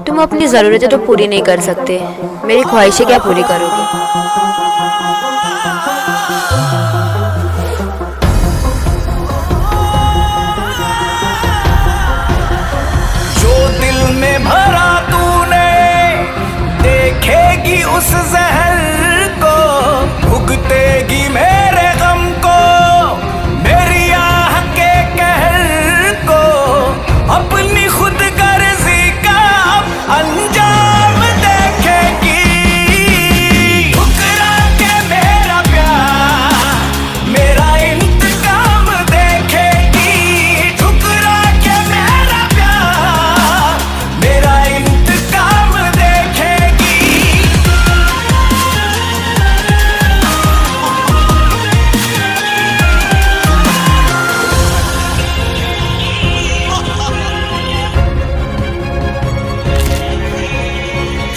तुम अपनी ज़रूरतें तो पूरी नहीं कर सकते, मेरी ख्वाहिशें क्या पूरी करोगे? जो दिल में भरा तूने देखेगी उस जहर को, भुगतेगी मेरे गम को, मेरी आह के कहर को, अपनी खुद गर्जी का अंजाम देखेगी। ठुकरा के मेरा प्यार मेरा इंतकाम देखेगी। ठुकरा के मेरा प्यार मेरा इंतकाम देखेगी।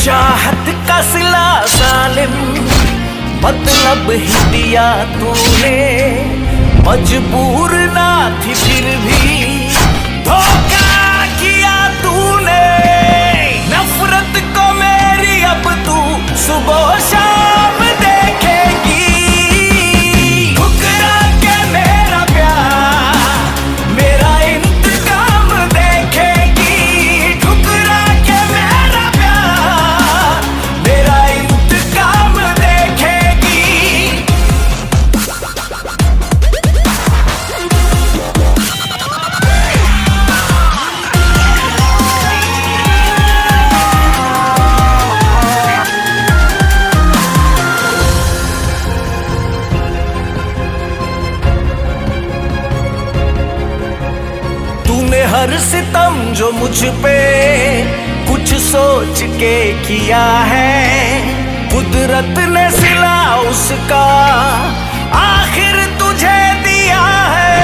चाहत का सिला सालिम मतलब ही दिया तूने, मजबूर ना थी फिर भी धोखा किया तूने। नफरत को मेरी अब तू सुबह शाम देखेगी। ठुकरा के मेरा प्यार मेरा इंतकाम देखेगी। ठुकरा के मेरा प्यार मेरा इंतकाम देखेगी। तूने हर सितम जो मुझ पे कुछ सोच के किया है, कुदरत ने सिला उसका आखिर तुझे दिया है।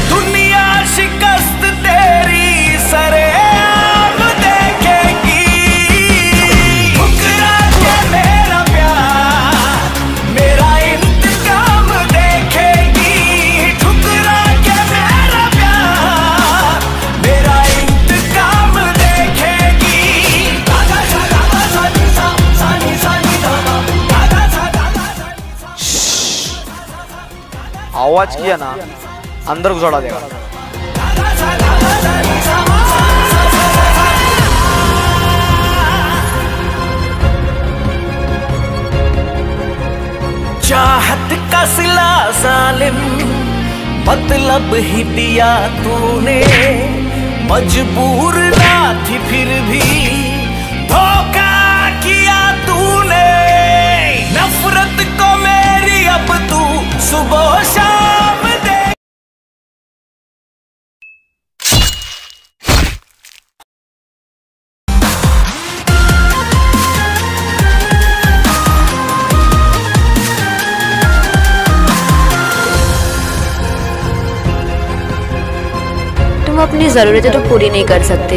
दुनिया शिकस्त तेरी सरेआम देखेगी। ठुकरा के मेरा प्यार मेरा इंतकाम देखेगी। ठुकरा के मेरा प्यार मेरा इंतकाम देखेगी। आवाज किया ना अंदर घुसड़ा देगा। चाहत का सिला जालिम मतलब ही दिया तूने, मजबूर ना थी फिर भी धोखा किया तूने। नफरत को मेरी अब तू सुबह शाम दे। तुम अपनी ज़रूरतें तो पूरी नहीं कर सकते,